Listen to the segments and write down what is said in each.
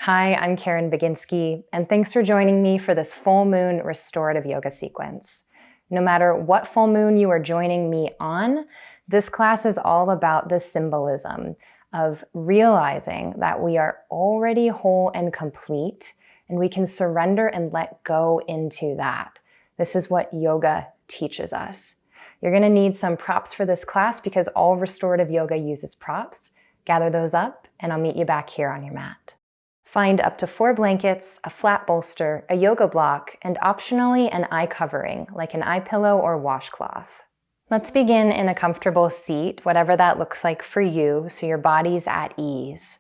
Hi, I'm Caren Baginski, and thanks for joining me for this full moon restorative yoga sequence. No matter what full moon you are joining me on, this class is all about the symbolism of realizing that we are already whole and complete, and we can surrender and let go into that. This is what yoga teaches us. You're going to need some props for this class because all restorative yoga uses props. Gather those up, and I'll meet you back here on your mat. Find up to 4 blankets, a flat bolster, a yoga block, and optionally an eye covering, like an eye pillow or washcloth. Let's begin in a comfortable seat, whatever that looks like for you, so your body's at ease.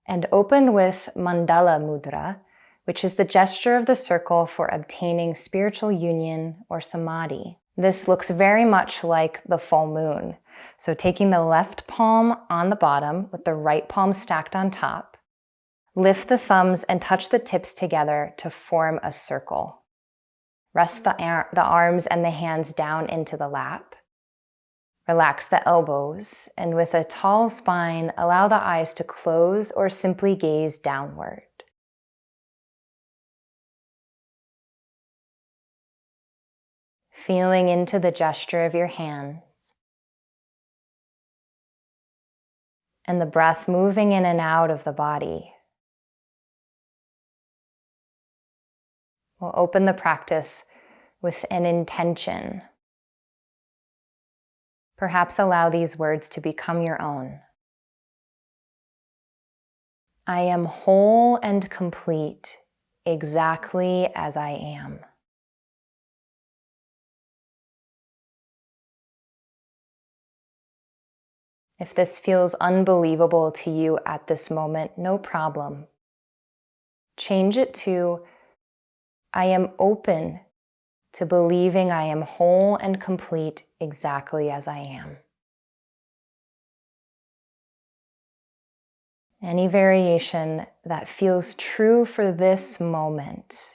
And open with Mandala Mudra, which is the gesture of the circle for obtaining spiritual union or samadhi. This looks very much like the full moon. So taking the left palm on the bottom with the right palm stacked on top, lift the thumbs and touch the tips together to form a circle. Rest the arms and the hands down into the lap. Relax the elbows, and with a tall spine, allow the eyes to close or simply gaze downward. Feeling into the gesture of your hands, and the breath moving in and out of the body. We'll open the practice with an intention. Perhaps allow these words to become your own. I am whole and complete, exactly as I am. If this feels unbelievable to you at this moment, no problem. Change it to, I am open to believing I am whole and complete exactly as I am. Any variation that feels true for this moment.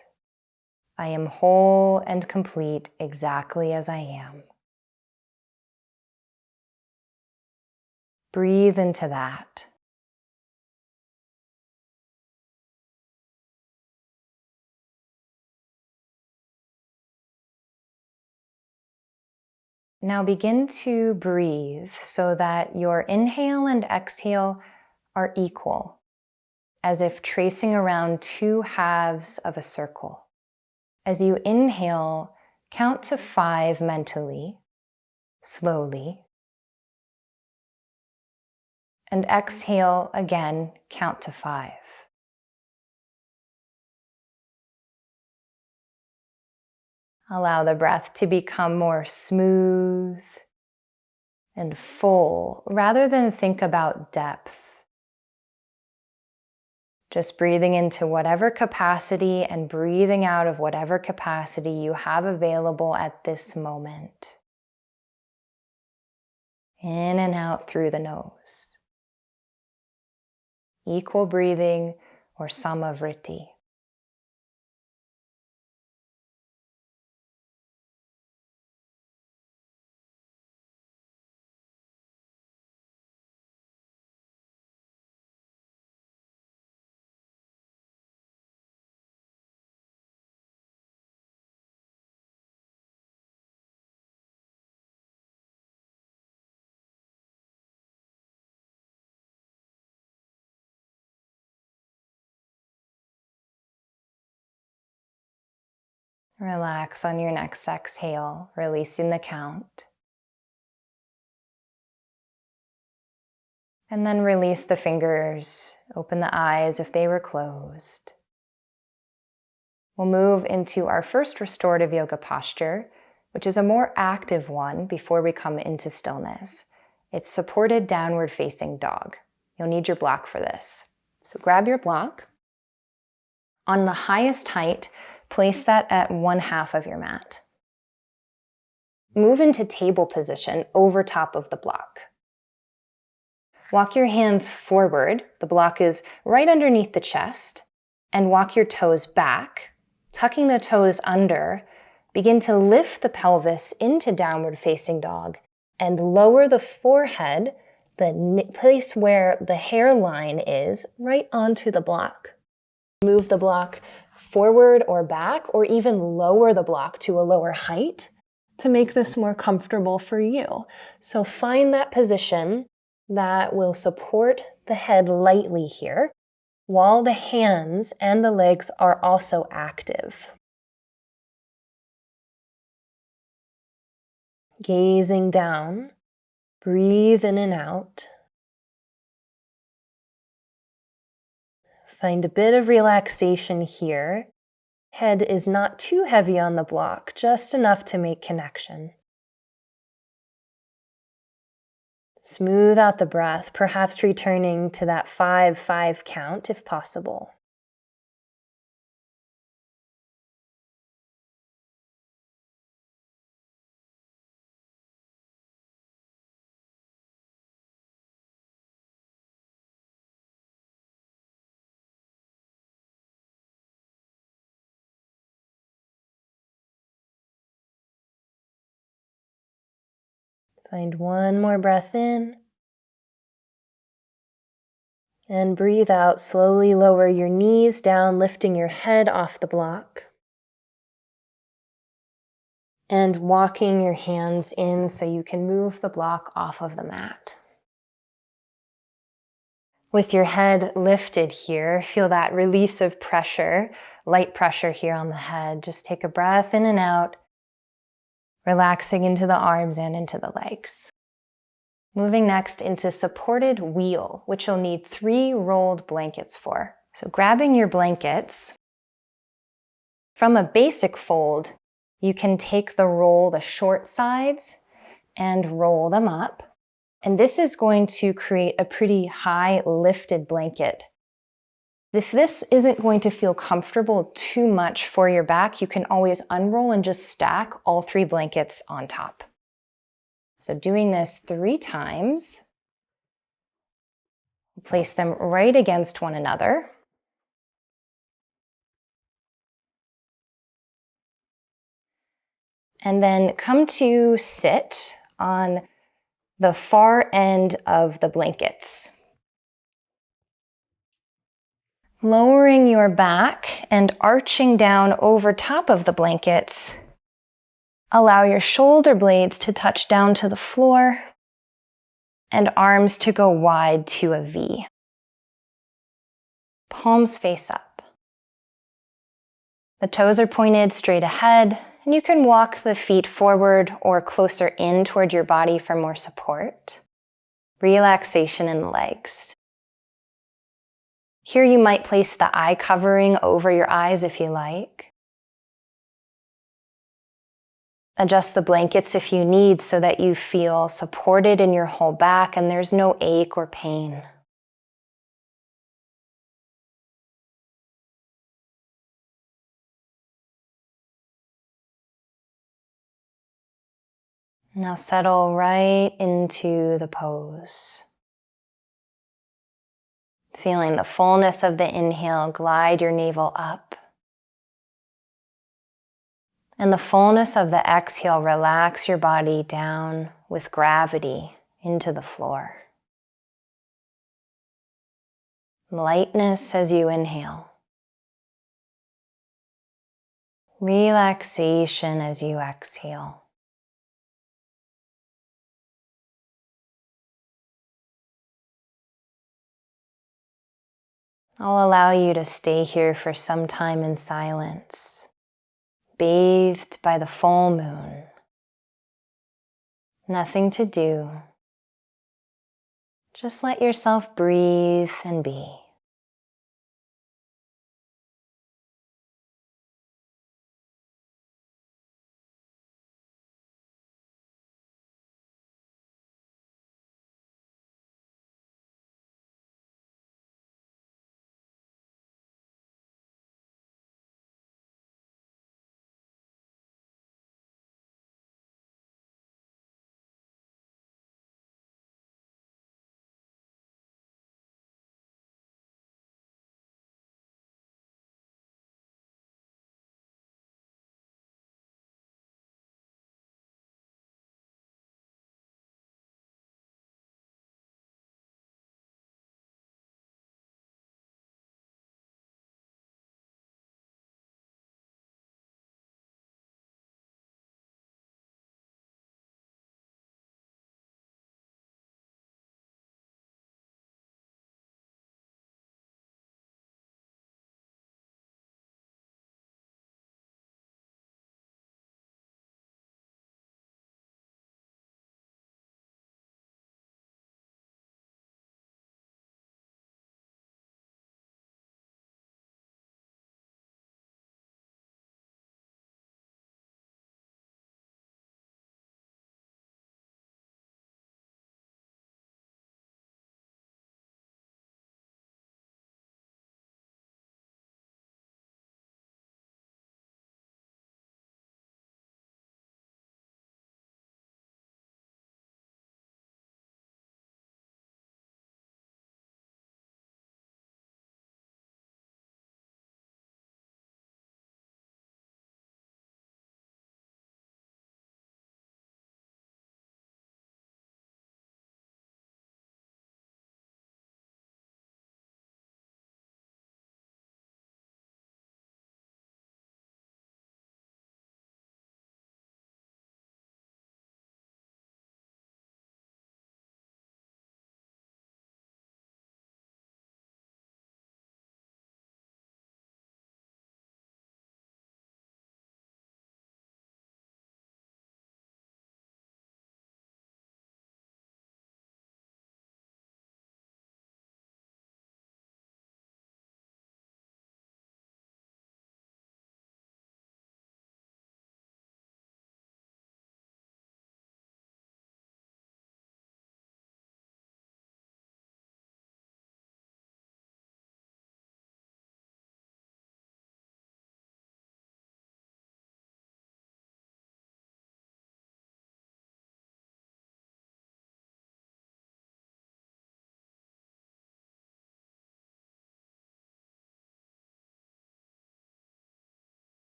I am whole and complete exactly as I am. Breathe into that. Now begin to breathe so that your inhale and exhale are equal, as if tracing around 2 halves of a circle. As you inhale, count to 5 mentally, slowly, and exhale again, count to 5. Allow the breath to become more smooth and full, rather than think about depth. Just breathing into whatever capacity and breathing out of whatever capacity you have available at this moment. In and out through the nose. Equal breathing or sama vritti. Relax on your next exhale, releasing the count. And then release the fingers, open the eyes if they were closed. We'll move into our first restorative yoga posture, which is a more active one before we come into stillness. It's supported downward facing dog. You'll need your block for this. So grab your block. On the highest height, place that at 1/2 of your mat. Move into table position over top of the block. Walk your hands forward, the block is right underneath the chest, and walk your toes back, tucking the toes under. Begin to lift the pelvis into downward facing dog and lower the forehead, the place where the hairline is, right onto the block. Move the block forward or back, or even lower the block to a lower height to make this more comfortable for you. So find that position that will support the head lightly here, while the hands and the legs are also active. Gazing down, breathe in and out. Find a bit of relaxation here. Head is not too heavy on the block, just enough to make connection. Smooth out the breath, perhaps returning to that 5-5 count if possible. Find one more breath in. And breathe out, slowly lower your knees down, lifting your head off the block. And walking your hands in so you can move the block off of the mat. With your head lifted here, feel that release of pressure, light pressure here on the head. Just take a breath in and out, relaxing into the arms and into the legs. Moving next into supported wheel, which you'll need 3 rolled blankets for. So grabbing your blankets, from a basic fold, you can take the short sides, and roll them up. And this is going to create a pretty high lifted blanket. If this isn't going to feel comfortable too much for your back, you can always unroll and just stack all 3 blankets on top. So doing this 3 times, place them right against one another. And then come to sit on the far end of the blankets. Lowering your back and arching down over top of the blankets. Allow your shoulder blades to touch down to the floor and arms to go wide to a V. Palms face up. The toes are pointed straight ahead, and you can walk the feet forward or closer in toward your body for more support. Relaxation in the legs. Here you might place the eye covering over your eyes if you like. Adjust the blankets if you need so that you feel supported in your whole back and there's no ache or pain. Now settle right into the pose. Feeling the fullness of the inhale, glide your navel up. And the fullness of the exhale, relax your body down with gravity into the floor. Lightness as you inhale. Relaxation as you exhale. I'll allow you to stay here for some time in silence, bathed by the full moon. Nothing to do. Just let yourself breathe and be.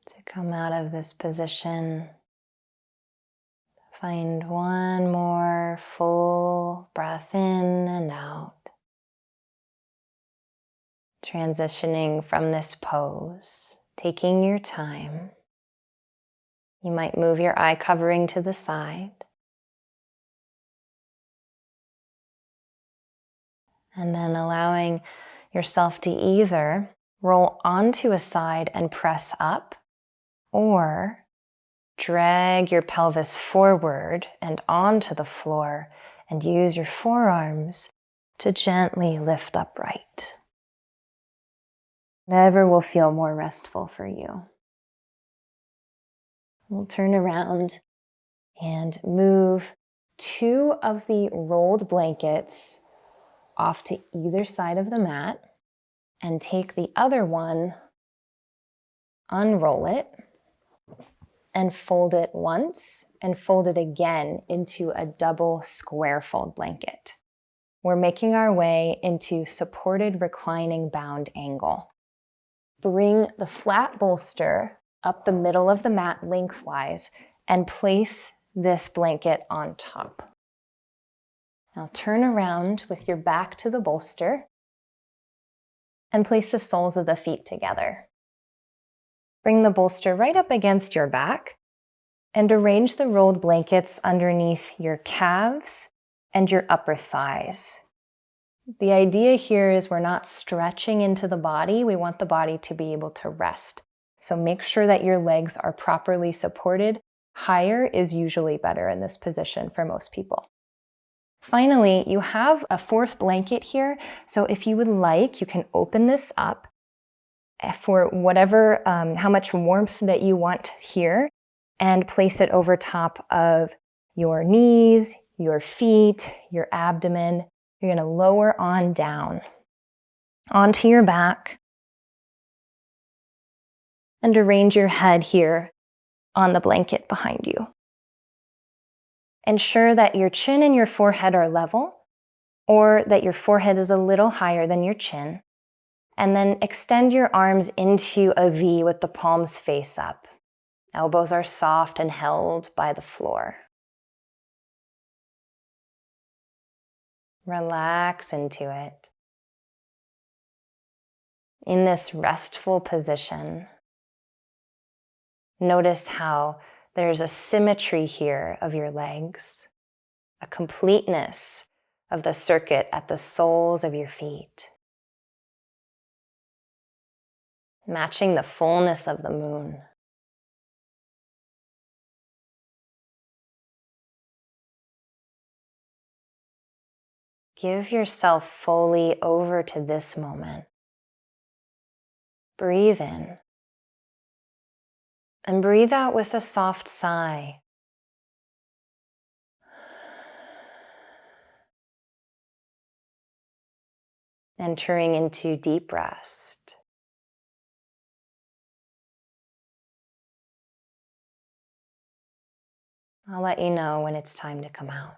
to come out of this position. Find one more full breath in and out. Transitioning from this pose, taking your time. You might move your eye covering to the side. And then allowing yourself to either roll onto a side and press up, or drag your pelvis forward and onto the floor and use your forearms to gently lift upright. Whatever will feel more restful for you. We'll turn around and move 2 of the rolled blankets off to either side of the mat and take the other one, unroll it, and fold it once and fold it again into a double square fold blanket. We're making our way into supported reclining bound angle. Bring the flat bolster up the middle of the mat lengthwise and place this blanket on top. Now turn around with your back to the bolster and place the soles of the feet together. Bring the bolster right up against your back and arrange the rolled blankets underneath your calves and your upper thighs. The idea here is we're not stretching into the body. We want the body to be able to rest. So make sure that your legs are properly supported. Higher is usually better in this position for most people. Finally, you have a 4th blanket here. So if you would like, you can open this up for whatever, how much warmth that you want here, and place it over top of your knees, your feet, your abdomen. You're going to lower on down onto your back and arrange your head here on the blanket behind you. Ensure that your chin and your forehead are level, or that your forehead is a little higher than your chin. And then extend your arms into a V with the palms face up. Elbows are soft and held by the floor. Relax into it. In this restful position, notice how there's a symmetry here of your legs, a completeness of the circuit at the soles of your feet, matching the fullness of the moon. Give yourself fully over to this moment. Breathe in and breathe out with a soft sigh. Entering into deep rest. I'll let you know when it's time to come out.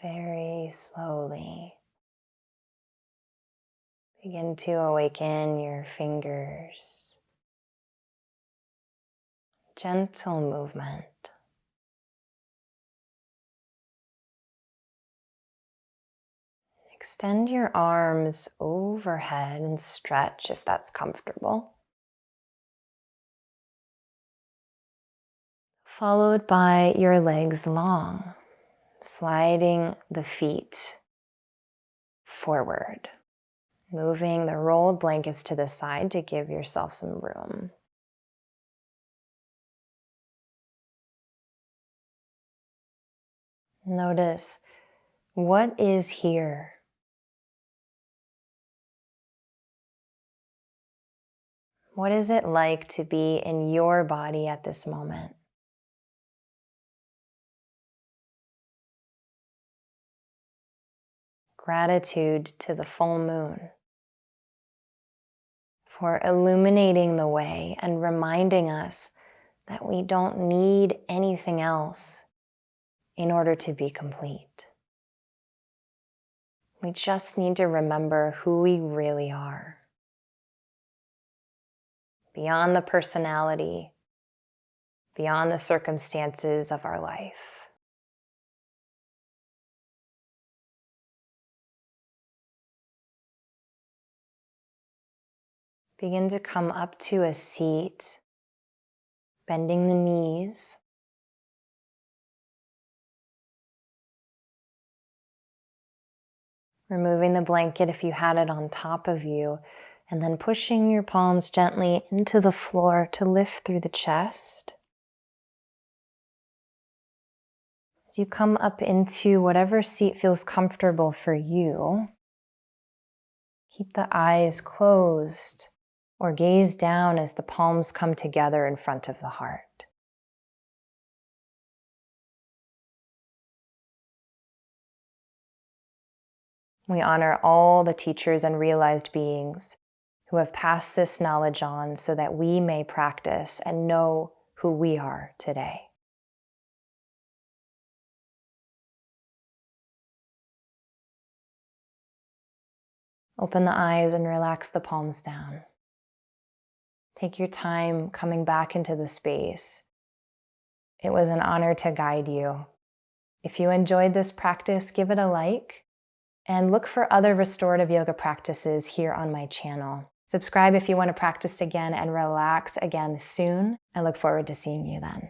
Very slowly, begin to awaken your fingers. Gentle movement. Extend your arms overhead and stretch if that's comfortable. Followed by your legs long, sliding the feet forward, moving the rolled blankets to the side to give yourself some room. Notice what is here. What is it like to be in your body at this moment? Gratitude to the full moon for illuminating the way and reminding us that we don't need anything else in order to be complete. We just need to remember who we really are. Beyond the personality, beyond the circumstances of our life. Begin to come up to a seat, bending the knees. Removing the blanket if you had it on top of you, and then pushing your palms gently into the floor to lift through the chest. As you come up into whatever seat feels comfortable for you, keep the eyes closed or gaze down as the palms come together in front of the heart. We honor all the teachers and realized beings who have passed this knowledge on so that we may practice and know who we are today. Open the eyes and relax the palms down. Take your time coming back into the space. It was an honor to guide you. If you enjoyed this practice, give it a like and look for other restorative yoga practices here on my channel. Subscribe if you want to practice again and relax again soon. I look forward to seeing you then.